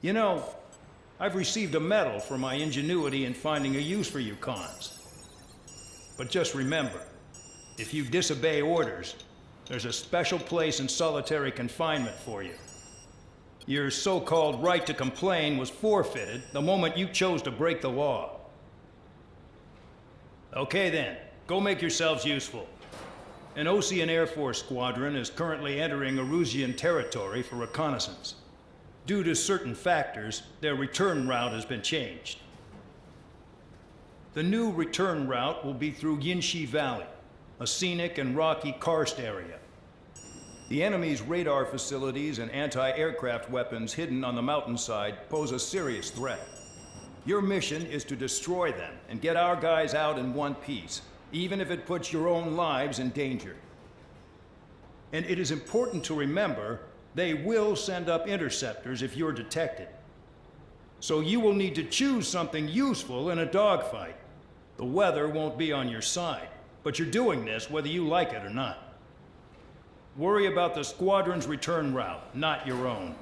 You know, I've received a medal for my ingenuity in finding a use for you cons. But just remember, if you disobey orders, there's a special place in solitary confinement for you. Your so-called right to complain was forfeited the moment you chose to break the law. Okay then, go make yourselves useful. An Ocean Air Force squadron is currently entering Erusian territory for reconnaissance. Due to certain factors, their return route has been changed. The new return route will be through Guinea Valley, a scenic and rocky karst area. The enemy's radar facilities and anti-aircraft weapons hidden on the mountainside pose a serious threat. Your mission is to destroy them and get our guys out in one piece, even if it puts your own lives in danger. And it is important to remember, they will send up interceptors if you're detected. So you will need to choose something useful in a dogfight. The weather won't be on your side, but you're doing this whether you like it or not. Worry about the squadron's return route, not your own.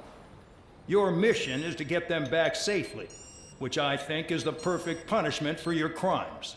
Your mission is to get them back safely, which I think is the perfect punishment for your crimes.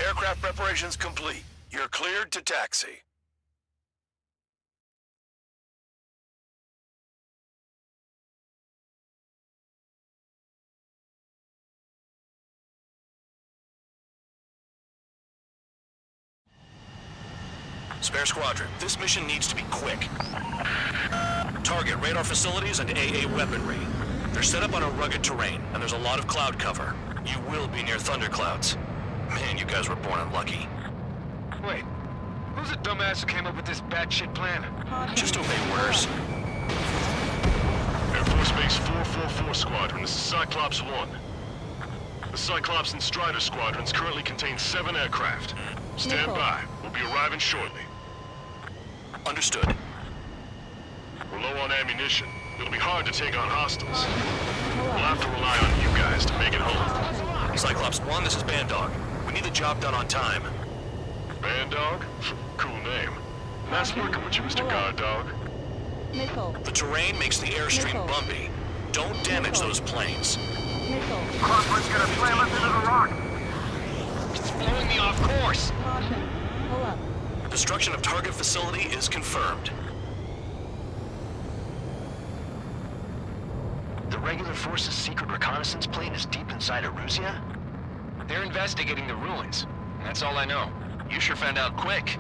Aircraft preparations complete. You're cleared to taxi. Spare squadron, this mission needs to be quick. Target radar facilities and AA weaponry. They're set up on a rugged terrain, and there's a lot of cloud cover. You will be near thunderclouds. Man, you guys were born unlucky. Wait, who's the dumbass who came up with this batshit plan? Just obey orders. Air Force Base 444 Squadron, this is Cyclops 1. The Cyclops and Strider squadrons currently contain 7 aircraft. Stand by. We'll be arriving shortly. Understood. We're low on ammunition. It'll be hard to take on hostiles. We'll have to rely on you guys to make it home. Cyclops 1, this is Bandog. We need the job done on time. Bandog? Cool name. Nice working with you, Mr. Guard Dog. The terrain makes the airstream bumpy. Don't damage those planes. Crosswind's gonna slam us into the rock. It's blowing me off course. Destruction of target facility is confirmed. The regular force's secret reconnaissance plane is deep inside Erusia? They're investigating the ruins. That's all I know. You sure found out quick.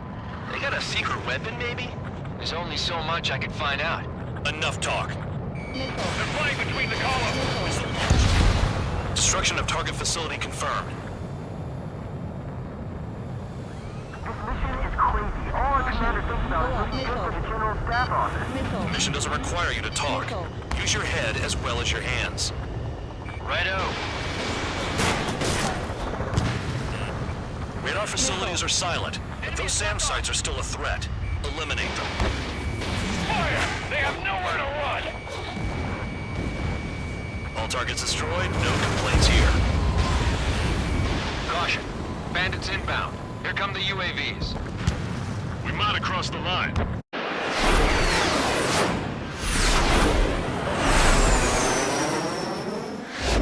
They got a secret weapon, maybe? There's only so much I could find out. Enough talk. They're flying between the columns. Destruction of target facility confirmed. This mission is crazy. All our commander thinks about is looking good for the General Staff Office. Mission doesn't require you to talk. Use your head as well as your hands. Righto. Radar facilities are silent, but those SAM sites are still a threat. Eliminate them. Fire! They have nowhere to run! All targets destroyed, no complaints here. Caution. Bandits inbound. Here come the UAVs. We might have crossed the line.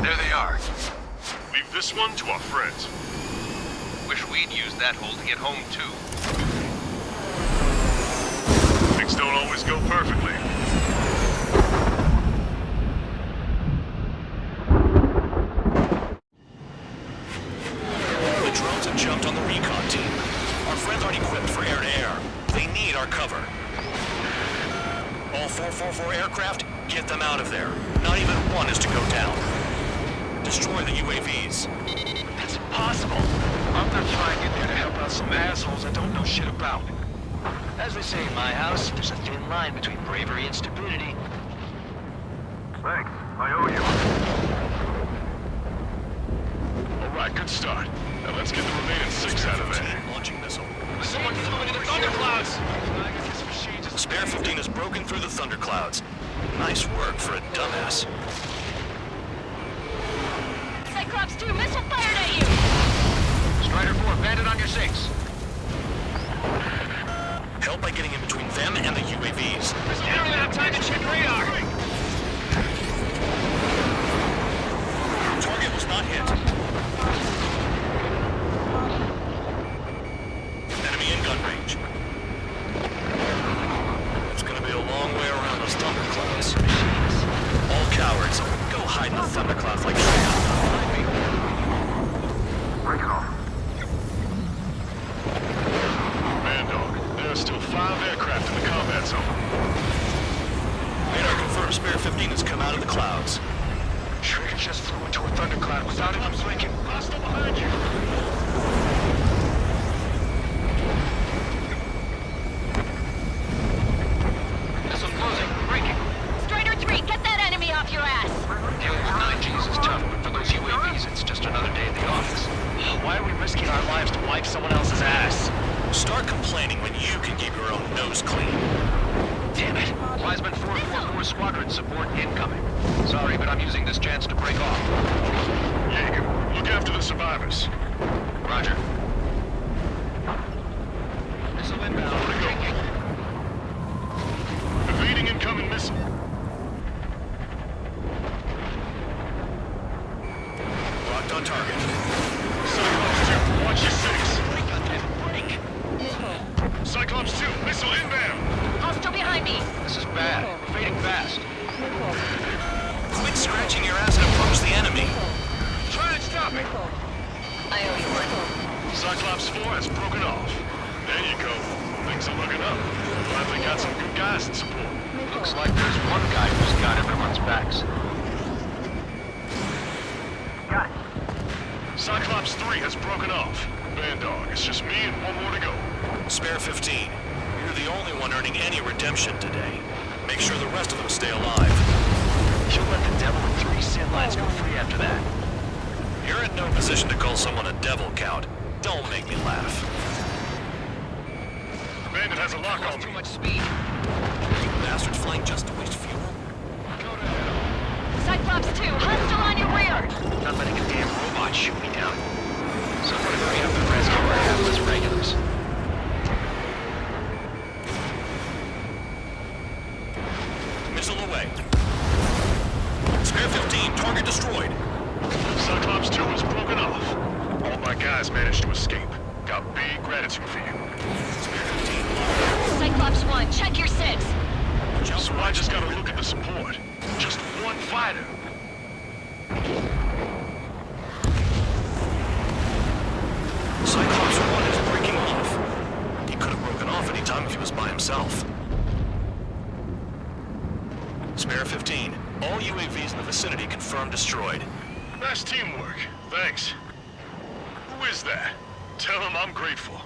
There they are. Leave this one to our friends. Wish we'd used that hole to get home, too. Things don't always go perfectly. The drones have jumped on the recon team. Our friends aren't equipped for air-to-air. They need our cover. All 444 aircraft, get them out of there. Not even one is to go down. Destroy the UAVs. That's impossible. I'm not flying in there to help out some assholes I don't know shit about. As they say in my house, there's a thin line between bravery and stupidity. Thanks. I owe you. Alright, good start. Now let's get the remaining 6 out of there. Launching missile. Someone flew into the thunderclouds! Spare 15 has broken through the thunderclouds. Nice work for a dumbass. Cyclops 2, missile fired at you! Strider 4, bandit on your 6. Help by getting in between them and the UAVs. You don't even have time to check radar! Target was not hit. Enemy in gun range. It's gonna be a long way around those thunderclouds. All cowards, go hide in the thunderclouds like shit. Break it off. Man, dog, there are still 5 aircraft in the combat zone. Radar confirms Spare 15 has come out of the clouds. Trigger just flew into a thundercloud without even blinking. Hostile behind you! Missile closing. Breaking. Strider 3, get that enemy off your ass! Dealing with 9Gs is tough, but for those UAVs, it's just another day at the office. Why are we risking our lives to wipe someone else's ass? Start complaining when you can keep your own nose clean. Damn it. Wiseman 444 squadron support incoming. Sorry, but I'm using this chance to break off. Yeager, look after the survivors. Roger. Missile inbound. Taking. Evading incoming missile. Locked on target. Cyclops 2, watch your 6. Break on that. Break. Missile. Cyclops 2, missile inbound. Hostile behind me! This is bad. We're fading fast. Missile. Quit scratching your ass and approach the enemy. Try and stop me. Missile. I owe you one. Cyclops 4 has broken off. There you go. Things are looking up. Finally got some good guys in support. Looks like there's one guy who's got everyone's backs. Got it. Cyclops 3 has broken off. Man, dog, it's just me and one more to go. Spare 15. You're the only one earning any redemption today. Make sure the rest of them stay alive. You'll let the devil with 3 sin lines go free after that. You're in no position to call someone a devil, Count. Don't make me laugh. Bandit has a lock on Too me. much speed. You bastards flying just to waste fuel? Go to hell. Cyclops 2, hostile on your rear! Not letting a damn robot shoot me down. Someone hurry up and rescue our hapless regulars. Missile away. Spare 15, target destroyed. Cyclops 2 has broken off. All my guys managed to escape. Got big gratitude for you. Spare 15, Cyclops 1, check your 6! So I just gotta look at the support. Just one fighter. Cyclops 1 is breaking off. He could have broken off any time if he was by himself. Spare 15. All UAVs in the vicinity confirmed destroyed. Nice teamwork. Thanks. Who is that? Tell him I'm grateful.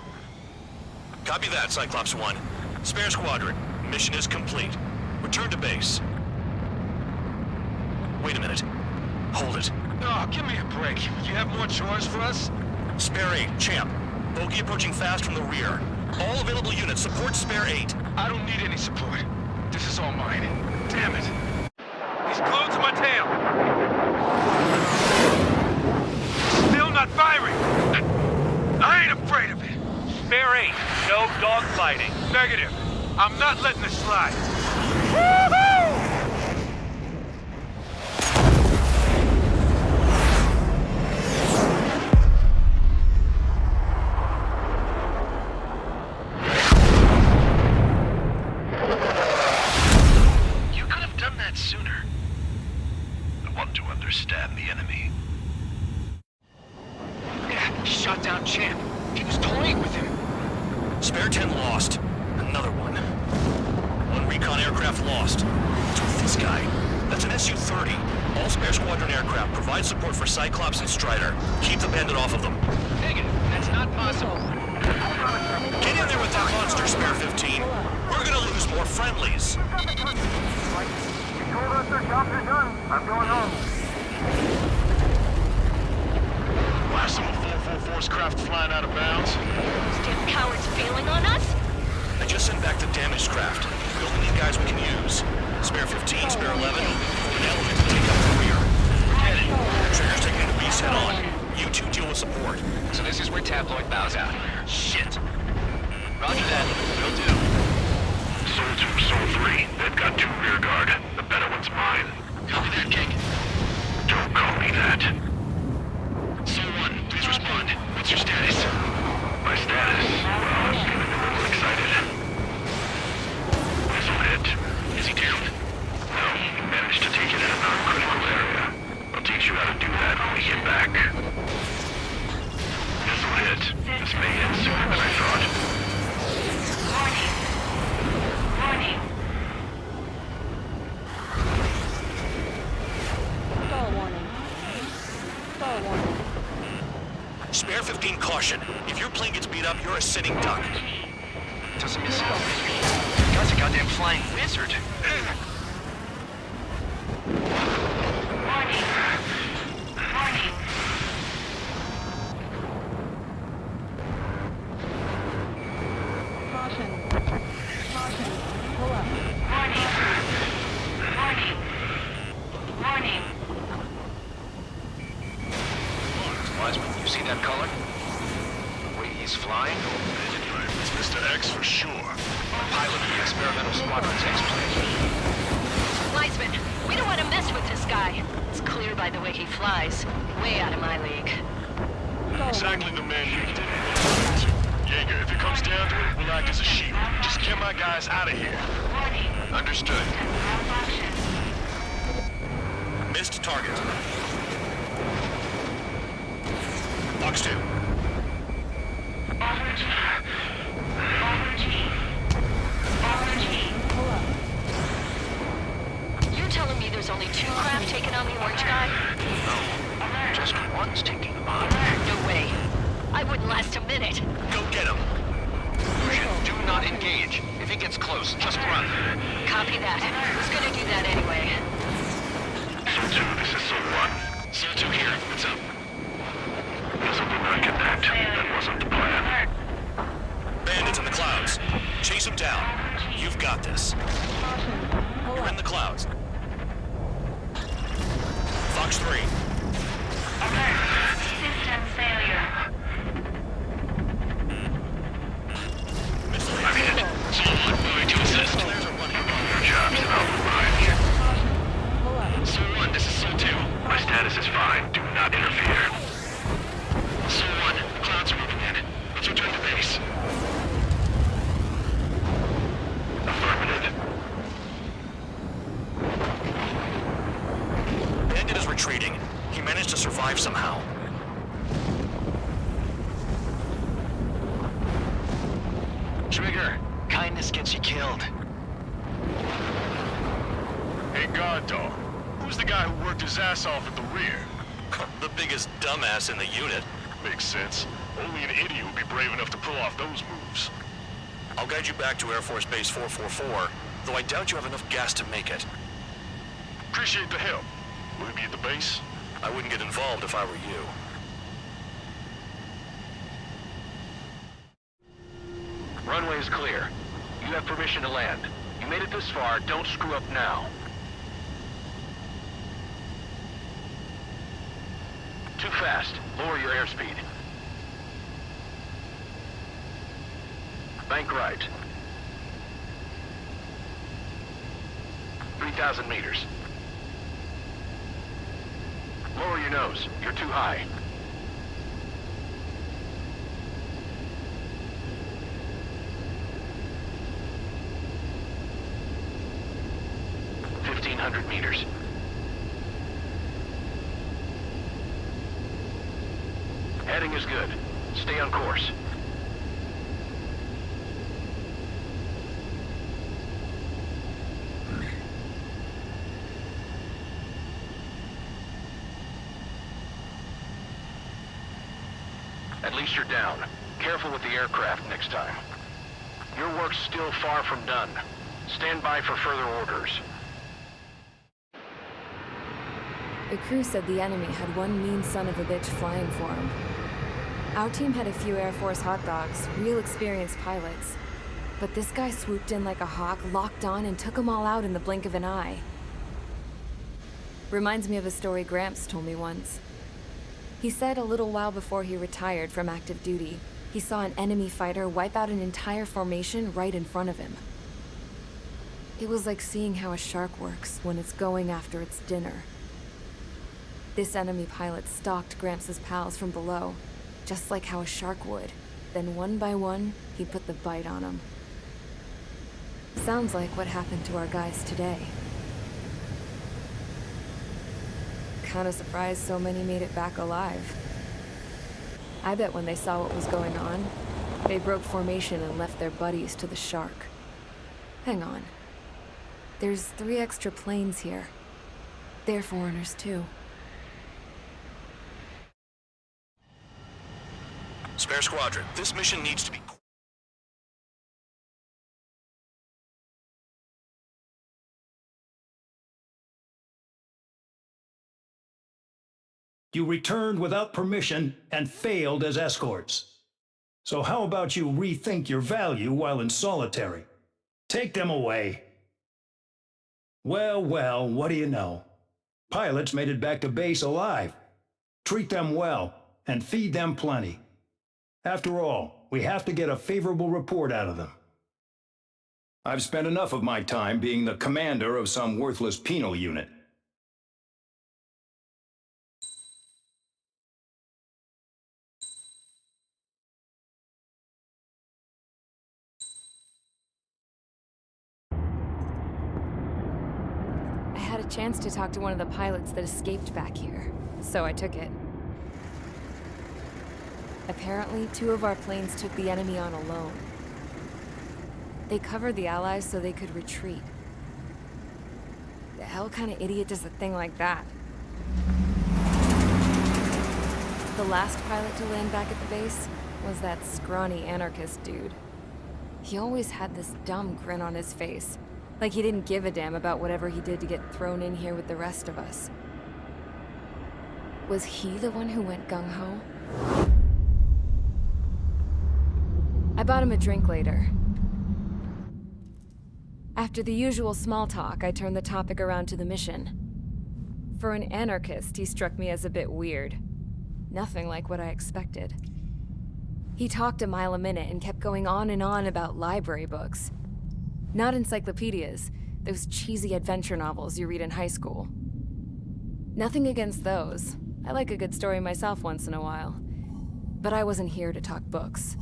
Copy that, Cyclops 1. Spare squadron. Mission is complete. Return to base. Wait a minute. Hold it. Oh, give me a break. You have more chores for us? Spare 8, Champ. Bogey approaching fast from the rear. All available units support Spare 8. I don't need any support. This is all mine. Damn it. He's glued to my tail. Still not firing. I ain't afraid of it. Spare 8, no dogfighting. Negative. I'm not letting this slide. Woohoo! You could have done that sooner. I want to understand the enemy. Yeah, he shot down Champ. He was toying with him. Spare 10 lost. Another one. One recon aircraft lost. It's with this guy. That's an Su-30. All spare squadron aircraft provide support for Cyclops and Strider. Keep the bandit off of them. Negative. That's not possible. Get in there with that monster, Spare 15. We're gonna lose more friendlies. You told us their jobs are done. I'm going home. Last of the 444's craft flying out of bounds. Damn cowards bailing on us? I just sent back the damaged craft. We only need guys we can use. Spare 15, Spare 11, an element to take up the rear. Get it. Trigger's taking the beast head on. You two deal with support. So this is where Tabloid bows out. Shit. Roger that. Will do. Soul 2, Soul 3. They've got 2 rear guard. The better one's mine. Copy that, King. Don't call me that. Soul 1, please respond. What's your status? My status? Well, I'm getting a little excited. Missile hit. Is he down? No, he managed to take it in a non-critical area. I'll teach you how to do that when we get back. Missile hit. This may end sooner than I thought. Spare 15, caution. If your plane gets beat up, you're a sitting duck. Doesn't miss out. Guy's a goddamn flying wizard. Wiseman, you see that color? The way he's flying? It's Mr. X for sure. The pilot of the experimental squadron's X-plane. Wiseman, we don't want to mess with this guy. It's clear by the way he flies. Way out of my league. Exactly the man you did. Jaeger, if it comes down to it, we'll act as a shield. Just get my guys out of here. Understood. Missed target. Fox 2. You're telling me there's only 2 craft taking on the orange guy? No. Just one's taking them on. No way. I wouldn't last a minute. Go get him. Fusion, do not engage. If he gets close, just run. Copy that. Was gonna do that anyway. Soul 2, this is Soul 1. Soul 2 here. What's up? Missile did not connect. That wasn't the plan. Bandits in the clouds. Chase them down. You've got this. You're in the clouds. Fox 3. System failure. Missile I'm hit. hit. Soul 1, moving to assist. Flares are running. Your job's out of mine. Soul 1, this is Soul 2. My status is fine. Do not interfere. Soul 1, clouds are moving in. Let's return to base. Affirmative. Bandit is retreating. He managed to survive somehow. Trigger, kindness gets you killed. Hey, guard dog. Who's the guy who worked his ass off at the rear? The biggest dumbass in the unit. Makes sense. Only an idiot would be brave enough to pull off those moves. I'll guide you back to Air Force Base 444, though I doubt you have enough gas to make it. Appreciate the help. Will he be at the base? I wouldn't get involved if I were you. Runway is clear. You have permission to land. You made it this far, don't screw up now. Too fast. Lower your airspeed. Bank right. 3,000 meters. Lower your nose. You're too high. meters. Heading is good. Stay on course. At least you're down. Careful with the aircraft next time. Your work's still far from done. Stand by for further orders. The crew said the enemy had one mean son of a bitch flying for him. Our team had a few Air Force hot dogs, real experienced pilots. But this guy swooped in like a hawk, locked on, and took them all out in the blink of an eye. Reminds me of a story Gramps told me once. He said a little while before he retired from active duty, he saw an enemy fighter wipe out an entire formation right in front of him. It was like seeing how a shark works when it's going after its dinner. This enemy pilot stalked Gramps' pals from below, just like how a shark would. Then one by one, he put the bite on them. Sounds like what happened to our guys today. Kinda surprised so many made it back alive. I bet when they saw what was going on, they broke formation and left their buddies to the shark. Hang on. There's 3 extra planes here. They're foreigners too. Spare Squadron, this mission needs to be... You returned without permission and failed as escorts. So how about you rethink your value while in solitary? Take them away. Well, well, what do you know? Pilots made it back to base alive. Treat them well and feed them plenty. After all, we have to get a favorable report out of them. I've spent enough of my time being the commander of some worthless penal unit. I had a chance to talk to one of the pilots that escaped back here, so I took it. Apparently, 2 of our planes took the enemy on alone. They covered the Allies so they could retreat. The hell kind of idiot does a thing like that? The last pilot to land back at the base was that scrawny anarchist dude. He always had this dumb grin on his face, like he didn't give a damn about whatever he did to get thrown in here with the rest of us. Was he the one who went gung-ho? I bought him a drink later. After the usual small talk, I turned the topic around to the mission. For an anarchist, he struck me as a bit weird. Nothing like what I expected. He talked a mile a minute and kept going on and on about library books. Not encyclopedias, those cheesy adventure novels you read in high school. Nothing against those. I like a good story myself once in a while. But I wasn't here to talk books.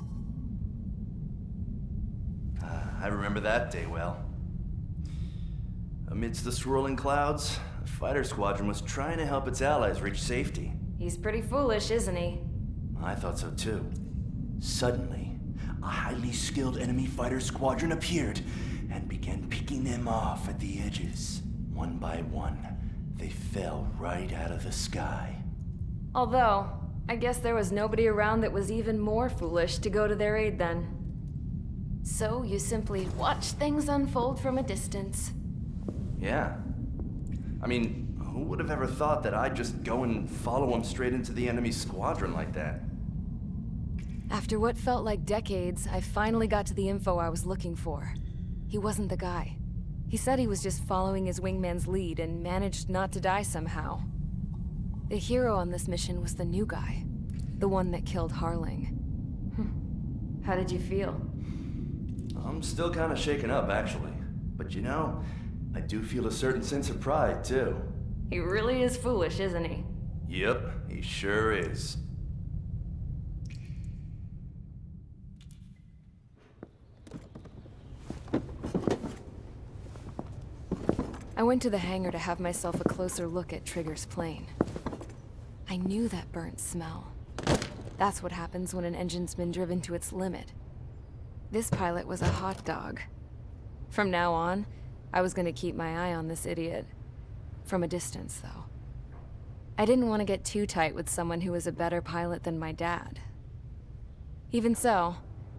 I remember that day well. Amidst the swirling clouds, the fighter squadron was trying to help its allies reach safety. He's pretty foolish, isn't he? I thought so too. Suddenly, a highly skilled enemy fighter squadron appeared and began picking them off at the edges. One by one, they fell right out of the sky. Although, I guess there was nobody around that was even more foolish to go to their aid then. So you simply watch things unfold from a distance. Yeah. I mean, who would have ever thought that I'd just go and follow him straight into the enemy squadron like that? After what felt like decades, I finally got to the info I was looking for. He wasn't the guy. He said he was just following his wingman's lead and managed not to die somehow. The hero on this mission was the new guy. The one that killed Harling. How did you feel? I'm still kind of shaken up, actually. But you know, I do feel a certain sense of pride, too. He really is foolish, isn't he? Yep, he sure is. I went to the hangar to have myself a closer look at Trigger's plane. I knew that burnt smell. That's what happens when an engine's been driven to its limit. This pilot was a hot dog. From now on, I was gonna keep my eye on this idiot. From a distance, though. I didn't want to get too tight with someone who was a better pilot than my dad. Even so,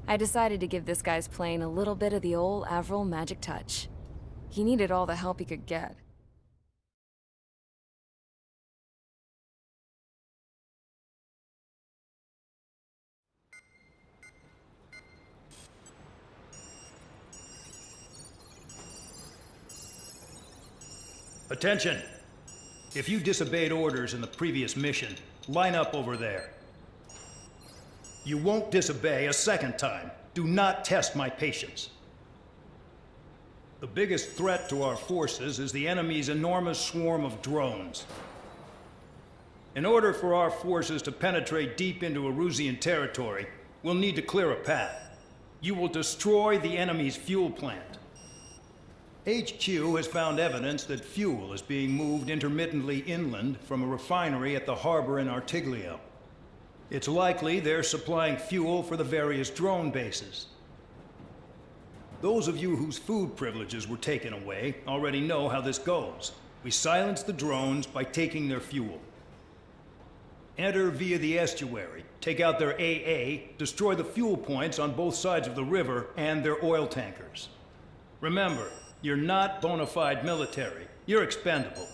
I decided to give this guy's plane a little bit of the old Avril magic touch. He needed all the help he could get. Attention! If you disobeyed orders in the previous mission, line up over there. You won't disobey a second time. Do not test my patience. The biggest threat to our forces is the enemy's enormous swarm of drones. In order for our forces to penetrate deep into Erusian territory, we'll need to clear a path. You will destroy the enemy's fuel plant. HQ has found evidence that fuel is being moved intermittently inland from a refinery at the harbor in Artiglio. It's likely they're supplying fuel for the various drone bases. Those of you whose food privileges were taken away already know how this goes. We silence the drones by taking their fuel. Enter via the estuary, take out their AA, destroy the fuel points on both sides of the river and their oil tankers. Remember, you're not bona fide military. You're expendable.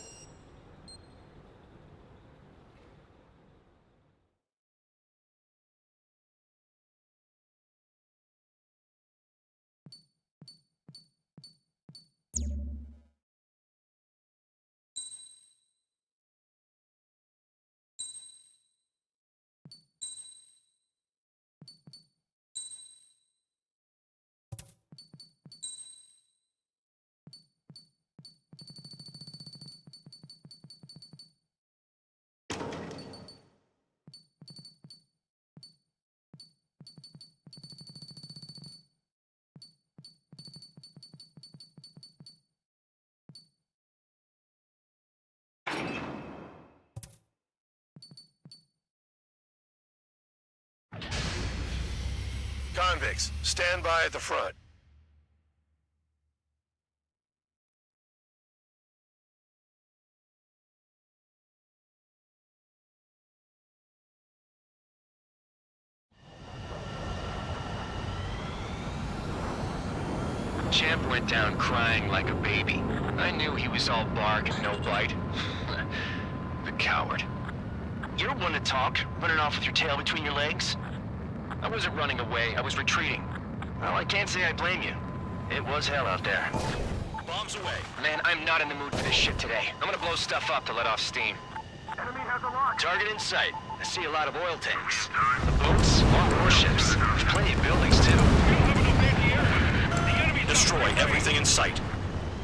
Convicts, stand by at the front. Champ went down crying like a baby. I knew he was all bark and no bite. The coward. You're one to talk, running off with your tail between your legs. I wasn't running away, I was retreating. Well, I can't say I blame you. It was hell out there. Bombs away. Man, I'm not in the mood for this shit today. I'm gonna blow stuff up to let off steam. Enemy has a lock. Target in sight. I see a lot of oil tanks. The boats, more warships. There's plenty of buildings, too. Destroy everything in sight.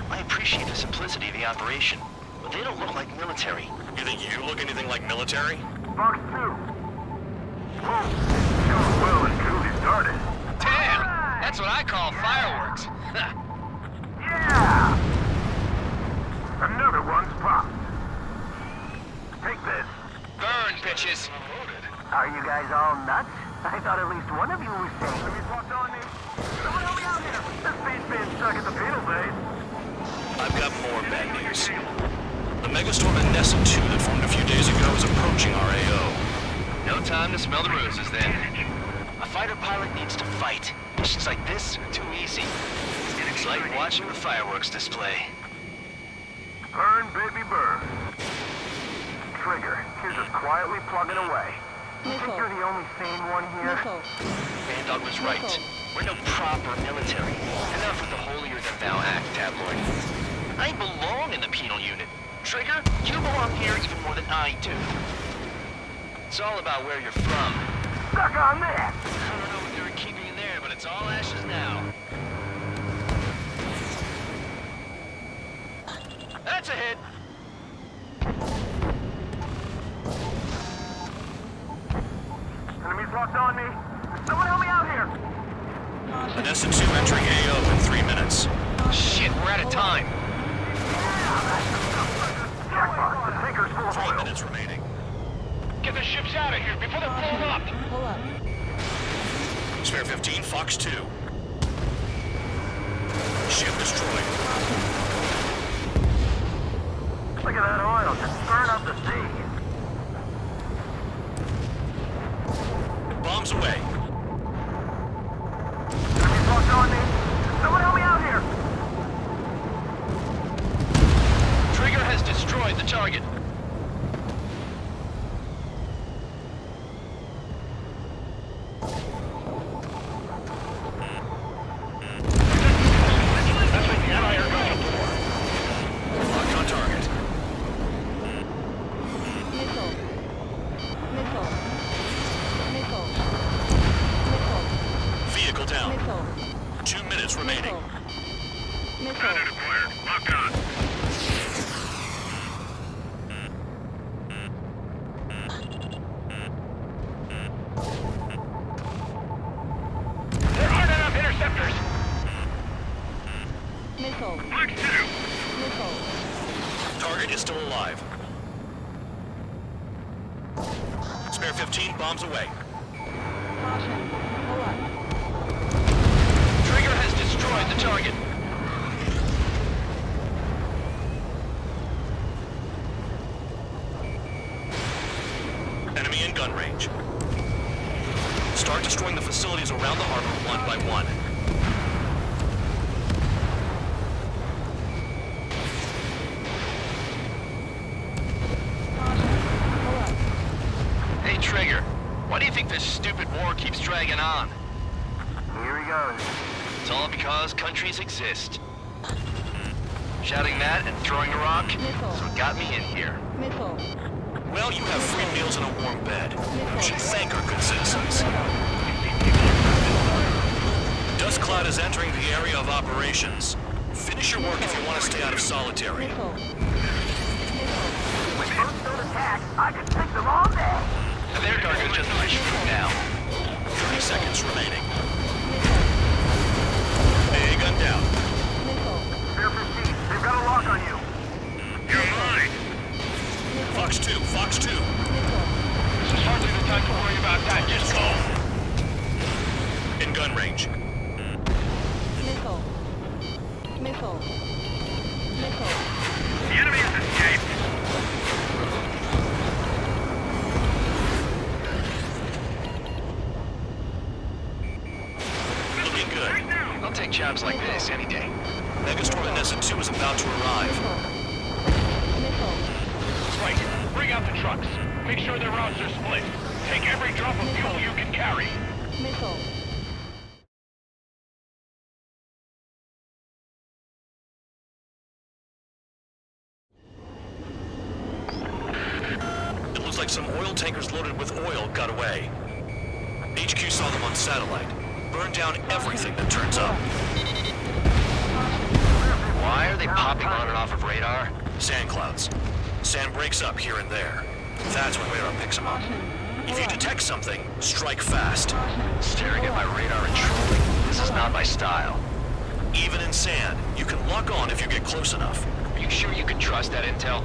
I appreciate the simplicity of the operation, but they don't look like military. You think you look anything like military? Box 2. Whoa. You're well and truly started. Damn! That's what I call fireworks. Yeah! Another one's popped. Take this. Burn, bitches! Are you guys all nuts? I thought at least one of you was safe. Let me walk on me. Someone help me out here. This beast's being stuck at the penal base. I've got more bad news. The megastorm at Nessa 2 that formed a few days ago is approaching our AO. No time to smell the roses, then. A fighter pilot needs to fight. Missions like this are too easy. It's like watching the fireworks display. Burn, baby, burn. Trigger, you're just quietly plugging away. You think you're the only sane one here? Bandog was right. We're no proper military. Enough with the holier-than-thou act, tabloid. I belong in the penal unit. Trigger, you belong here even more than I do. It's all about where you're from. Stuck on that! I don't know what they were keeping in there, but it's all ashes now. That's a hit! Enemies locked on me. Someone help me out here! Nessa 2 entering AO in 3 minutes. Shit, we're out of time. Jackpot, the tanker's full of 3 oil. minutes remaining. Get the ships out of here before they're blown up! Pull up. Spare 15, Fox 2. Ship destroyed. Look at that oil just burn up the sea. Bombs away. Flex 2. Target is still alive. Spare 15 bombs away. Trigger has destroyed the target. Enemy in gun range. Start destroying the facilities around the harbor one by one. Hey, Trigger. Why do you think this stupid war keeps dragging on? Here he goes. It's all because countries exist. Shouting that and throwing a rock is what got me in here. Well, you have free meals and a warm bed. You should thank our good citizens. Dust cloud is entering the area of operations. Finish your work if you want to stay out of solitary. With first don't attack, I could take them all day. Their cargo's just fish food now. 30 seconds remaining. A gun down. Spare 15, they've got a lock on you. You're mine. Fox 2, Fox 2. This is hardly the time to worry about that. Just go. In gun range. The enemy has escaped. Looking good. I'll take jobs like this any day. Megastorm Nessa 2 is about to arrive. Right. Bring out the trucks. Make sure their routes are split. Take every drop of fuel you can carry. It looks like some oil tankers loaded with oil got away. HQ saw them on satellite. Burned down everything that turns up. Why are they popping on and off of radar? Sand clouds. Sand breaks up here and there. That's when radar picks them up. If you detect something, strike fast. Staring at my radar and trolling. This is not my style. Even in sand, you can lock on if you get close enough. Are you sure you can trust that intel?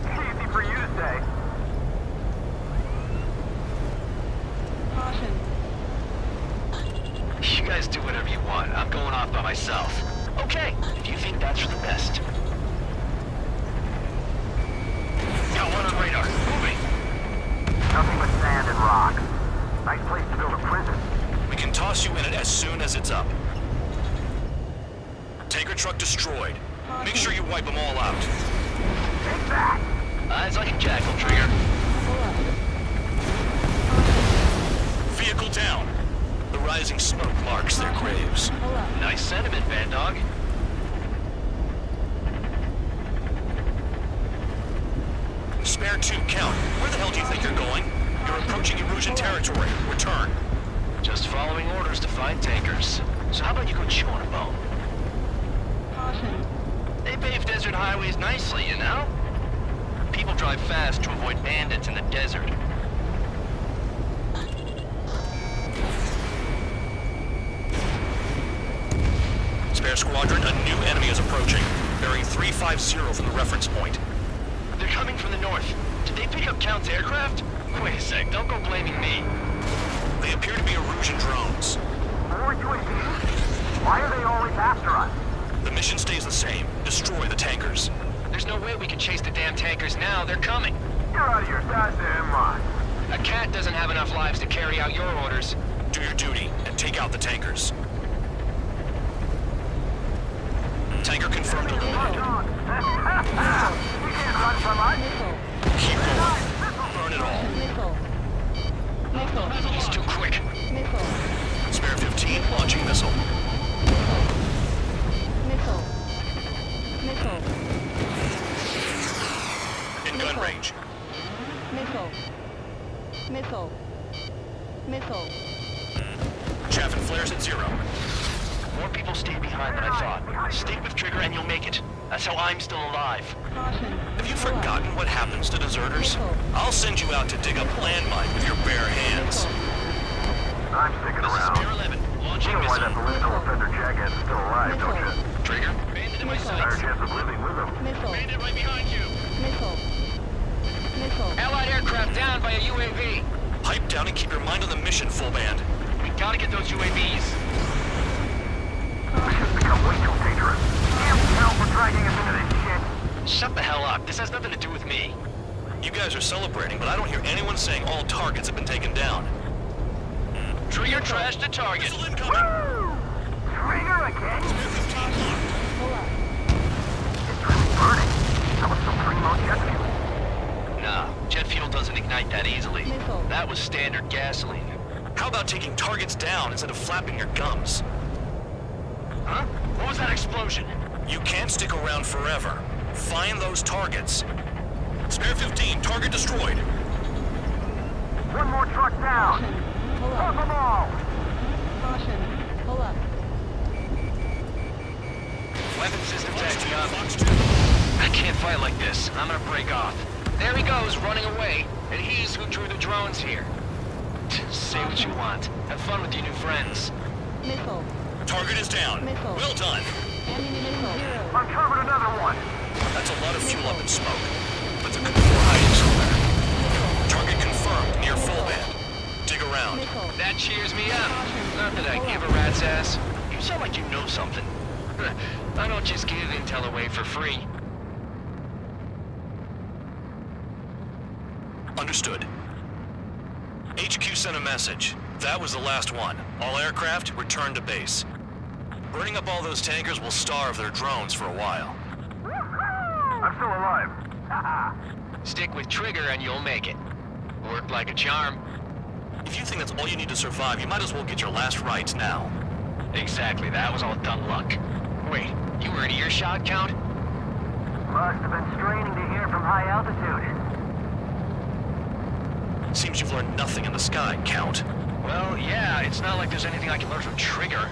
Easy for you to say. You guys do whatever you want. I'm going off by myself. Okay, if you think that's for the best. Got one on radar. Moving. Nothing but sand and rock. Nice place to build a prison. We can toss you in it as soon as it's up. Tanker truck destroyed. Make sure you wipe them all out. Take that! Eyes like a jackal, Trigger. Vehicle down. The rising smoke marks their graves. Nice sentiment, Bad Dog. Spare 2, count. Where the hell do you think you're going? You're approaching Erusian territory. Return. Just following orders to find tankers. So how about you go chew on a bone? They pave desert highways nicely, you know? People drive fast to avoid bandits in the desert. Spare squadron, a new enemy is approaching. Bearing 350 from the reference point. They're coming from the north. Did they pick up Count's aircraft? Wait a sec, don't go blaming me. They appear to be Erusian drones. More UAVs? Why are they always after us? The mission stays the same. Destroy the tankers. There's no way we can chase the damn tankers now. They're coming. You're out of your goddamn mind. A cat doesn't have enough lives to carry out your orders. Do your duty and take out the tankers. Tanker confirmed eliminated. You can't run from us. Keep going. Burn it all. He's too quick. Spare 15, launching missile. In gun range. Chaff and flares at 0. More people stay behind than I thought. Stick with Trigger and you'll make it. That's how I'm still alive. Have you forgotten what happens to deserters? I'll send you out to dig up landmine with your bare hands. I'm sticking This is around. Pier 11. Launching You know why that missile. political offender jackass is still alive, don't you? Trigger, bandit and keep your mind on the mission, full band. We gotta get those UAVs. This has become way too dangerous. Damn hell for dragging us into this shit. Shut the hell up. This has nothing to do with me. You guys are celebrating, but I don't hear anyone saying all targets have been taken down. Trigger trash the target. Missile incoming! Woo! Trigger again? F-15E. It's really burning. That was some primo jet fuel. Nah, jet fuel doesn't ignite that easily. That was standard gasoline. How about taking targets down instead of flapping your gums? Huh? What was that explosion? You can't stick around forever. Find those targets. Spare 15, target destroyed. One more truck down. Off them all. Weapon systems acting up. I can't fight like this. I'm gonna break off. There he goes, running away. And he's who drew the drones here. Say what you want. Have fun with your new friends. Target is down. Well done. Uncovered another one. That's a lot of fuel up in smoke. But there could be more hiding somewhere. Target confirmed near full band. Dig around. That cheers me up. Not that I give a rat's ass. You sound like you know something. I don't just give intel away for free. Understood. HQ sent a message. That was the last one. All aircraft, return to base. Burning up all those tankers will starve their drones for a while. I'm still alive. Stick with Trigger and you'll make it. Worked like a charm. If you think that's all you need to survive, you might as well get your last rites now. Exactly, that was all dumb luck. Wait, you were in earshot, Count? Must have been straining to hear from high altitude. Seems you've learned nothing in the sky, Count. Well, yeah, it's not like there's anything I can learn from Trigger.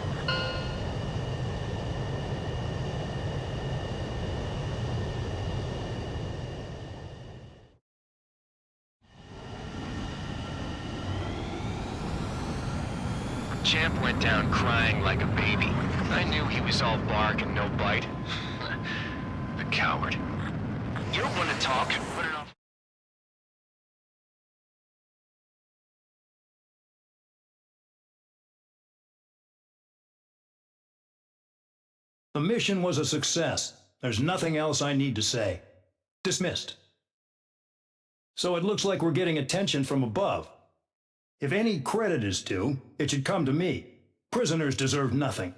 Champ went down crying like a baby. I knew he was all bark and no bite. The coward. You're one to talk. Put it off. The mission was a success. There's nothing else I need to say. Dismissed. So it looks like we're getting attention from above. If any credit is due, it should come to me. Prisoners deserve nothing.